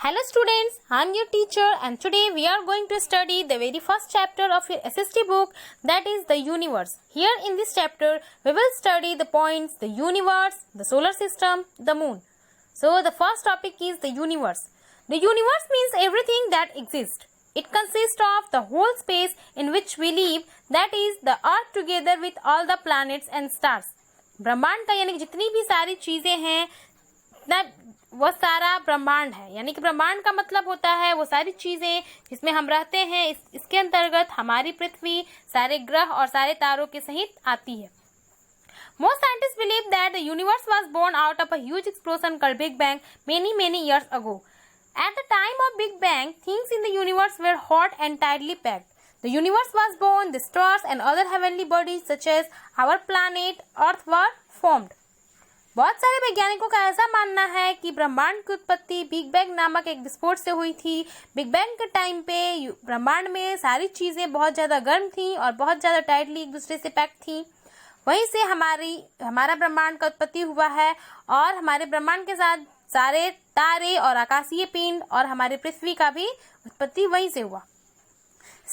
Hello students, I am your teacher and today we are going to study the very first chapter of your SST book, that is the universe. Here in this chapter we will study the points, the universe, the solar system, the moon. So the first topic is the universe. The universe means everything that exists. It consists of the whole space in which we live, that is the earth together with all the planets and stars. ब्रह्मांड का यानी कि जितनी भी सारी चीजें हैं वो सारा ब्रह्मांड है। यानी कि ब्रह्मांड का मतलब होता है वो सारी चीजें जिसमें हम रहते हैं। इसके अंतर्गत हमारी पृथ्वी, सारे ग्रह और सारे तारों के सहित आती है। Most scientists believe that the universe was born out of a huge explosion called Big Bang many years ago. At the time of Big Bang, things in the universe were hot and tightly packed. The universe was born, the stars and other heavenly bodies such as our planet Earth were formed. बहुत सारे वैज्ञानिकों का ऐसा मानना है कि ब्रह्मांड की उत्पत्ति बिग बैंग नामक एक विस्फोट से हुई थी। बिग बैंग के टाइम पे ब्रह्मांड में सारी चीजें बहुत ज्यादा गर्म थी और बहुत ज्यादा टाइटली एक दूसरे से पैक थी। वहीं से हमारा ब्रह्मांड का उत्पत्ति हुआ है और हमारे ब्रह्मांड के साथ सारे तारे और आकाशीय पिंड और हमारे पृथ्वी का भी उत्पत्ति वहीं से हुआ।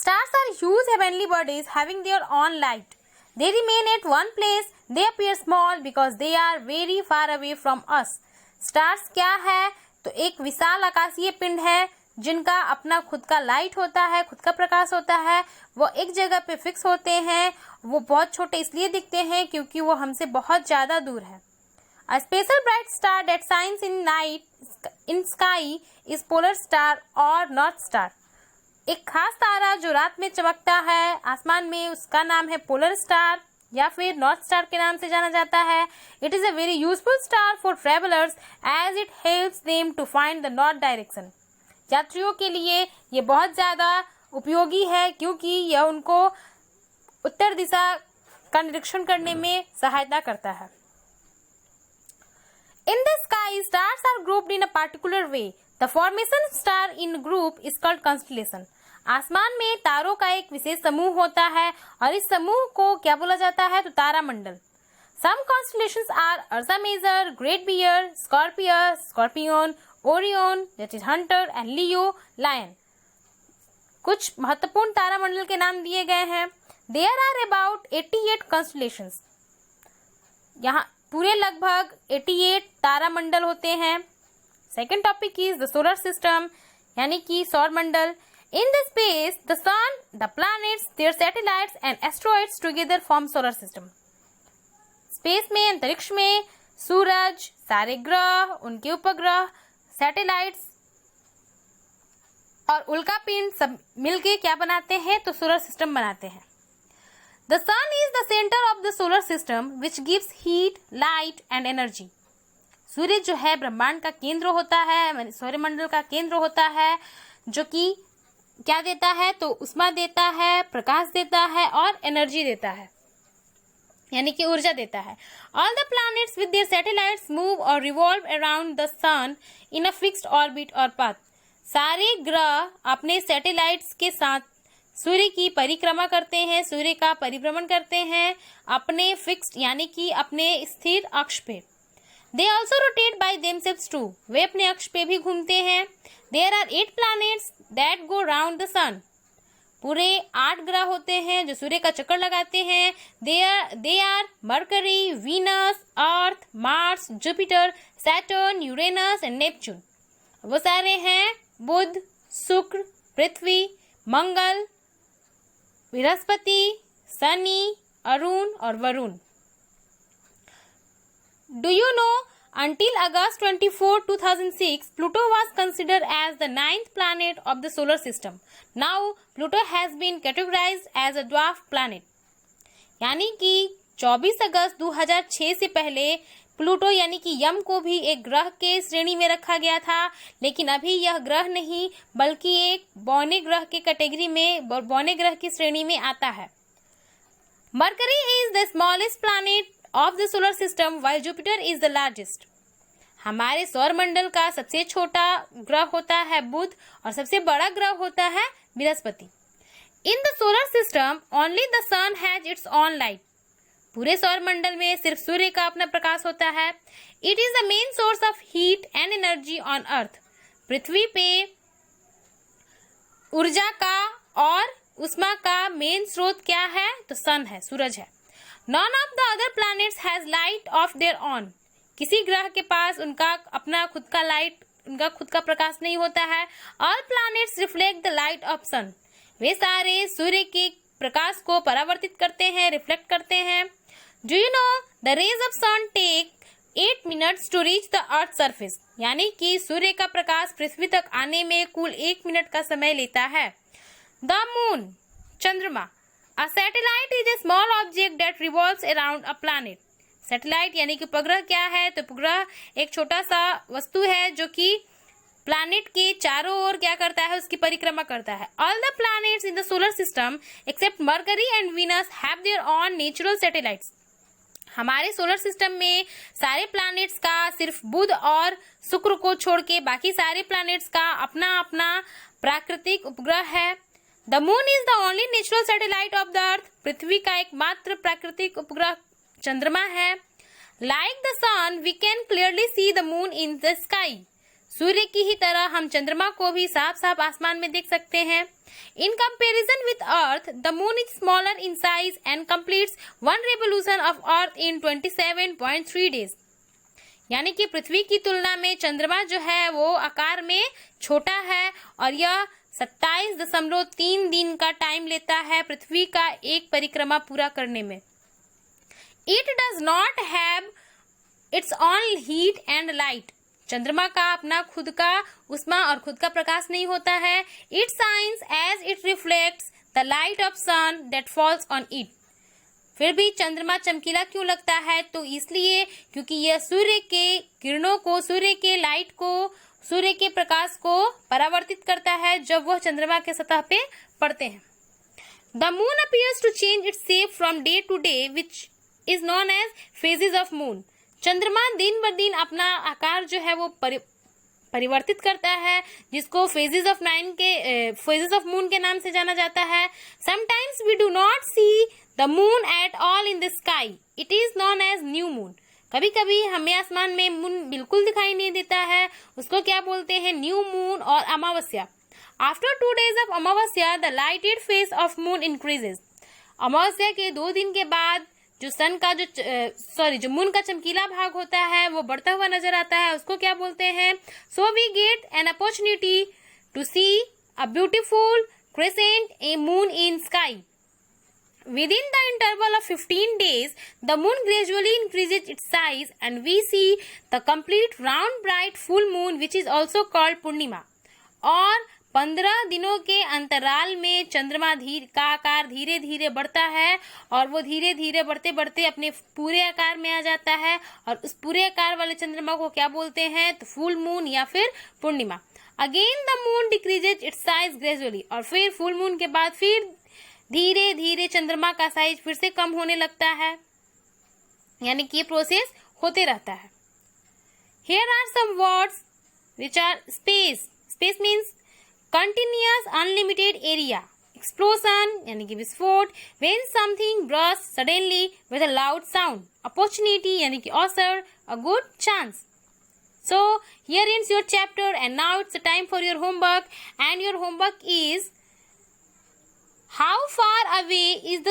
Stars are huge heavenly bodies having their own light. They remain at one place. They appear small because they are very far away from us. Stars क्या है? तो एक विशाल आकाशीय पिंड है जिनका अपना खुद का लाइट होता है, खुद का प्रकाश होता है। वो एक जगह पे फिक्स होते हैं। वो बहुत छोटे इसलिए दिखते हैं क्योंकि वो हमसे बहुत ज्यादा दूर है। A special bright star that shines in sky is polar star or north star. एक खास तारा जो रात में चमकता है आसमान में, उसका नाम है पोलर स्टार या फिर नॉर्थ स्टार के नाम से जाना जाता है। It is a very useful star for travellers as it helps them to find the north direction. यात्रियों के लिए ये बहुत ज्यादा उपयोगी है क्योंकि यह उनको उत्तर दिशा का निरीक्षण करने में सहायता करता है। In the sky stars are grouped in a particular way. The formation star in group is called constellation. आसमान में तारों का एक विशेष समूह होता है और इस समूह को क्या बोला जाता है? तो तारा मंडल। Some constellations are Ursa Major, Great Bear, Scorpion, Orion, that is Hunter, and Leo, Lion. कुछ महत्वपूर्ण तारा मंडल के नाम दिए गए हैं। There are about 88 constellations. यहाँ पूरे लगभग 88 तारा मंडल होते हैं। Second topic is the solar system, यानी कि सौर मंडल। In the space, the sun, the planets, their satellites and asteroids together form solar system. Space में, अंतरिक्ष में सूरज, सारे ग्रह, उनके उपग्रह, सैटेलाइट्स और उल्कापिंड सब मिलके क्या बनाते हैं? तो सोलर सिस्टम बनाते हैं। The sun is the center of the solar system which gives heat, light and energy. सूर्य जो है ब्रह्मांड का केंद्र होता है, सौरमंडल का केंद्र होता है, जो कि क्या देता है? तो उष्मा देता है, प्रकाश देता है और एनर्जी देता है, यानी कि ऊर्जा देता है। All the planets with their satellites move or revolve around the sun in a fixed orbit or path. सारे ग्रह अपने सैटेलाइट्स के साथ सूर्य की परिक्रमा करते हैं, सूर्य का परिभ्रमण करते हैं अपने फिक्स्ड यानी कि अपने स्थिर अक्ष पे। They also rotate by themselves too. वे अपने अक्ष पे भी घूमते हैं। There are 8 planets that go round the sun. पूरे 8 ग्रह होते हैं जो सूर्य का चक्कर लगाते हैं। They are Mercury, Venus, Earth, Mars, Jupiter, Saturn, Uranus and Neptune. वो सारे हैं बुध, शुक्र, पृथ्वी, मंगल, बृहस्पति, शनि, अरुण और Varun. Do you know, until August 24, 2006, Pluto was considered as the 9th planet of the solar system. Now, Pluto has been categorized as a dwarf planet. यानी कि 24 अगस्त 2006 से पहले Pluto यानी कि यम को भी एक ग्रह के श्रेणी में रखा गया था, लेकिन अभी यह ग्रह नहीं बल्कि एक बौने ग्रह के कैटेगरी में, बौने ग्रह की श्रेणी में आता है। Mercury is the smallest planet of the solar system while Jupiter is the largest. हमारे सौर मंडल का सबसे छोटा ग्रह होता है बुध और सबसे बड़ा ग्रह होता है Brihaspati. In the solar system only the sun has its own light. पूरे सौर मंडल में सिर्फ सूर्य का अपना प्रकाश होता है। It is the main source of heat and energy on earth. पृथ्वी पे ऊर्जा का और उष्मा का मेन स्रोत क्या है? तो सन है, सूरज है। None of the other planets has light of their own. किसी ग्रह के पास उनका अपना खुद का लाइट, उनका खुद का प्रकाश नहीं होता है। All planets reflect the light of sun. वे सारे सूर्य के प्रकाश को परावर्तित करते हैं, रिफ्लेक्ट करते हैं। Do you know the rays of sun take 8 minutes to reach the earth surface? यानी कि सूर्य का प्रकाश पृथ्वी तक आने में कुल 1 मिनट का समय लेता है। The moon, चंद्रमा। A satellite is a small object that revolves around a planet. Satellite यानी कि उपग्रह क्या है? तो उपग्रह एक छोटा सा वस्तु है जो कि प्लैनेट के चारों ओर क्या करता है? उसकी परिक्रमा करता है। All the planets in the solar system except Mercury and Venus have their own natural satellites. हमारे सोलर सिस्टम में सारे प्लैनेट्स का सिर्फ बुध और शुक्र को छोड़ के बाकी सारे प्लैनेट्स का अपना अपना प्राकृतिक उपग्रह है। The moon is the only natural satellite of the earth. पृथ्वी का एकमात्र प्राकृतिक उपग्रह चंद्रमा है। Like the sun we can clearly see the moon in the sky. सूर्य की ही तरह हम चंद्रमा को भी साफ साफ आसमान में देख सकते हैं। In comparison with earth the moon is smaller in size and completes 1 revolution of earth in 27.3 days। यानी कि पृथ्वी की तुलना में चंद्रमा जो है वो आकार में छोटा है और यह 27.3 दिन का टाइम लेता है पृथ्वी का एक परिक्रमा पूरा करने में। It does not have its own heat and light. चंद्रमा का अपना खुद का उष्मा और खुद का प्रकाश नहीं होता है। It shines as it reflects the light of sun that falls on it. फिर भी चंद्रमा चमकीला क्यों लगता है? तो इसलिए क्योंकि यह सूर्य के किरणों को, सूर्य के लाइट को, सूर्य के प्रकाश को परावर्तित करता है जब वह चंद्रमा के सतह पे पड़ते हैं। The moon appears to change its shape from day to day which is known as phases of moon. चंद्रमा दिन ब दिन अपना आकार जो है वो परिवर्तित करता है, जिसको फेजेस ऑफ मून के नाम से जाना जाता है। Sometimes we do not see the moon at all in the sky, it is known as new moon. कभी कभी हमें आसमान में मून बिल्कुल दिखाई नहीं देता है, उसको क्या बोलते हैं? न्यू मून और अमावस्या। After 2 days of Amavasya the lighted face of moon increases. अमावस्या के 2 दिन के बाद जो सन का जो मून का चमकीला भाग होता है वो बढ़ता हुआ नजर आता है, उसको क्या बोलते हैं? So we get an opportunity to see a beautiful crescent a moon in sky. Within the interval of 15 days, the moon gradually increases its size and we see the complete round bright full moon which is also called पूर्णिमा। और 15 दिनों के अंतराल में चंद्रमा का आकार धीरे धीरे बढ़ता है और वो धीरे धीरे बढ़ते बढ़ते अपने पूरे आकार में आ जाता है और उस पूरे आकार वाले चंद्रमा को क्या बोलते हैं? तो फुल मून या फिर पूर्णिमा। Again the moon decreases its size gradually. और फिर फुल मून के बाद फिर धीरे धीरे चंद्रमा का साइज फिर से कम होने लगता है, यानी कि ये प्रोसेस होते रहता है। Here are some words which are space. Space means continuous unlimited area. Explosion यानी कि विस्फोट, when something bursts suddenly with a loud sound. Opportunity यानी कि अवसर, a good chance. So here ends your chapter and now it's the time for your homework, and your homework is how far away is the